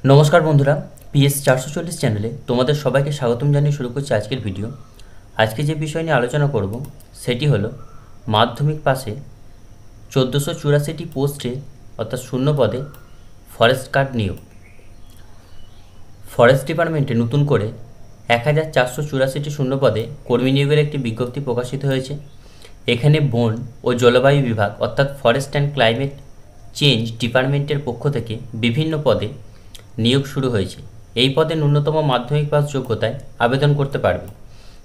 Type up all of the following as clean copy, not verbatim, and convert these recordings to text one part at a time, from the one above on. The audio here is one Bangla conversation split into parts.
নমস্কার বন্ধুরা, পিএস 440 চ্যানেলে তোমাদের সবাইকে স্বাগতম জানিয়ে শুরু করছি আজকের ভিডিও। আজকে যে বিষয় নিয়ে আলোচনা করব সেটি হলো মাধ্যমিক পাশে 1484টি পোস্টে অর্থাৎ শূন্য পদে ফরেস্ট গার্ড নিয়োগ। ফরেস্ট ডিপার্টমেন্টে নতুন করে 1484টি শূন্য পদে কর্মী নিয়োগের একটি বিজ্ঞপ্তি প্রকাশিত হয়েছে। এখানে বন ও জলবায়ু বিভাগ অর্থাৎ ফরেস্ট অ্যান্ড ক্লাইমেট চেঞ্জ ডিপার্টমেন্টের পক্ষ থেকে বিভিন্ন পদে নিয়োগ শুরু হয়েছে। এই পদে ন্যূনতম মাধ্যমিক পাস যোগ্যতায় আবেদন করতে পারবে।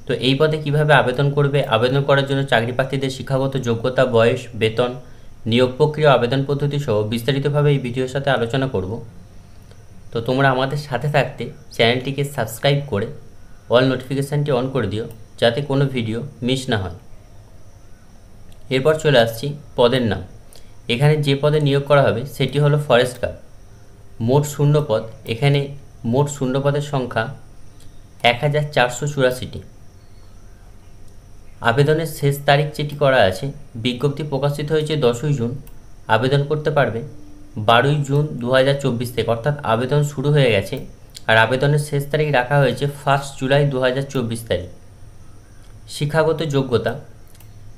তো এই পদে কিভাবে আবেদন করবে, আবেদন করার জন্য চাকরি প্রার্থীদের শিক্ষাগত যোগ্যতা, বয়স, বেতন, নিয়োগ প্রক্রিয়া, আবেদন পদ্ধতি সহ বিস্তারিতভাবে এই ভিডিওর সাথে আলোচনা করব। তো তোমরা আমাদের সাথে থাকতে চ্যানেলটিকে সাবস্ক্রাইব করে অল নোটিফিকেশানটি অন করে দিও, যাতে কোনো ভিডিও মিস না হয়। এরপর চলে আসছি পদের নাম। এখানে যে পদে নিয়োগ করা হবে সেটি হলো ফরেস্ট গার্ড। মোট শূন্য পদ, এখানে মোট শূন্য পদের সংখ্যা 1484টি। আবেদনের শেষ তারিখ যেটি করা আছে, বিজ্ঞপ্তি প্রকাশিত হয়েছে 10ই জুন, আবেদন করতে পারবে 12ই জুন 2024 থেকে, অর্থাৎ আবেদন শুরু হয়ে গেছে। আর আবেদনের শেষ তারিখ রাখা হয়েছে 1 জুলাই 2024 তারিখ। শিক্ষাগত যোগ্যতা,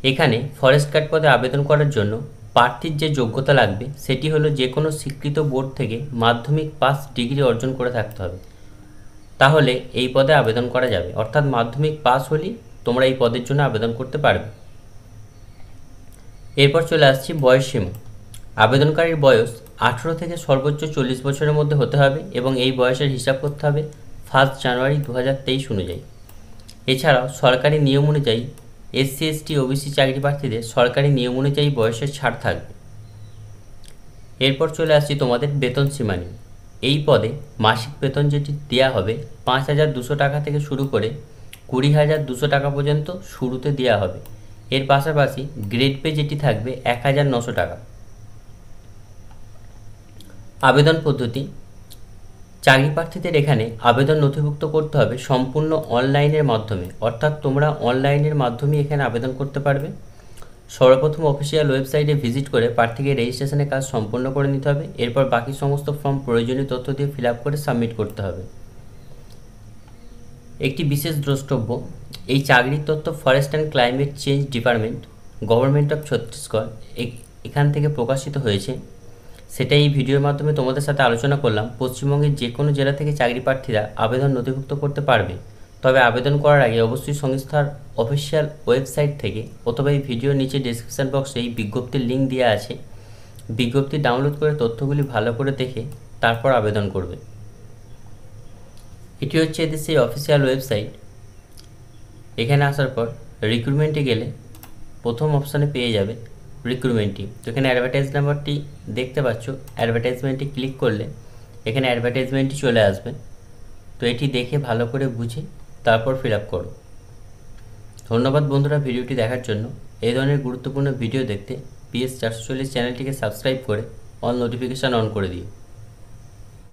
এখানে ফরেস্ট গার্ড পদে আবেদন করার জন্য প্রার্থীর যে যোগ্যতা লাগবে সেটি হলো যে কোনো স্বীকৃত বোর্ড থেকে মাধ্যমিক পাস ডিগ্রি অর্জন করে থাকতে হবে, তাহলে এই পদে আবেদন করা যাবে। অর্থাৎ মাধ্যমিক পাস হলেই তোমরা এই পদের জন্য আবেদন করতে পারবে। এরপর চলে আসছি বয়সসীমা। আবেদনকারীর বয়স 18 থেকে সর্বোচ্চ 40 বছরের মধ্যে হতে হবে এবং এই বয়সের হিসাব করতে হবে 1 জানুয়ারি 2023 অনুযায়ী। এছাড়াও সরকারি নিয়ম অনুযায়ী এসসি, এসটি, ওবিসি চাকরি প্রার্থীদের সরকারি নিয়ম অনুযায়ী বয়সের ছাড় থাকবে। এরপর চলে আসছি তোমাদের বেতন সীমা নিয়ে। এই পদে মাসিক বেতন যেটি দেওয়া হবে 5,200 টাকা থেকে শুরু করে 20,200 টাকা পর্যন্ত শুরুতে দেওয়া হবে। এর পাশাপাশি গ্রেড পে যেটি থাকবে 1,900 টাকা। আবেদন পদ্ধতি, চাকরি প্রার্থীদের এখানে আবেদন নথিভুক্ত করতে হবে সম্পূর্ণ অনলাইনের মাধ্যমে, অর্থাৎ তোমরা অনলাইনের মাধ্যমে এখানে আবেদন করতে পারবে। সর্বপ্রথম অফিসিয়াল ওয়েবসাইটে ভিজিট করে প্রার্থীকে রেজিস্ট্রেশনের কাজ সম্পন্ন করে নিতে হবে। এরপর বাকি সমস্ত ফর্ম প্রয়োজনীয় তথ্য দিয়ে ফিল আপ করে সাবমিট করতে হবে। একটি বিশেষ দ্রষ্টব্য, এই চাকরির তথ্য forest and climate change department, government of Chhattisgarh এখান থেকে প্রকাশিত হয়েছে। সেটাই এই ভিডিওর মাধ্যমে তোমাদের সাথে আলোচনা করলাম। পশ্চিমবঙ্গের যে কোনো জেলা থেকে চাকরি প্রার্থীরা আবেদন নথিভুক্ত করতে পারবে, তবে আবেদন করার আগে অবশ্যই সংস্থার অফিসিয়াল ওয়েবসাইট থেকে অথবা এই ভিডিওর নিচে ডেসক্রিপশন বক্সে এই বিজ্ঞপ্তির লিঙ্ক দেওয়া আছে, বিজ্ঞপ্তি ডাউনলোড করে তথ্যগুলি ভালো করে দেখে তারপর আবেদন করবে। এটি হচ্ছে এদের সেই অফিসিয়াল ওয়েবসাইট। এখানে আসার পর রিক্রুটমেন্টে গেলে প্রথম অপশানে পেয়ে যাবে রিক্রুটমেন্টটি। তো এখানে অ্যাডভার্টাইজ নাম্বারটি দেখতে পাচ্ছ, অ্যাডভার্টাইজমেন্টটি ক্লিক করলে এখানে অ্যাডভার্টাইজমেন্টটি চলে আসবে। তো এটি দেখে ভালো করে বুঝে তারপর ফিল আপ করো। ধন্যবাদ বন্ধুরা ভিডিওটি দেখার জন্য। এই ধরনের গুরুত্বপূর্ণ ভিডিও দেখতে পিএস 440 চ্যানেলটিকে সাবস্ক্রাইব করে অল নোটিফিকেশান অন করে দিও।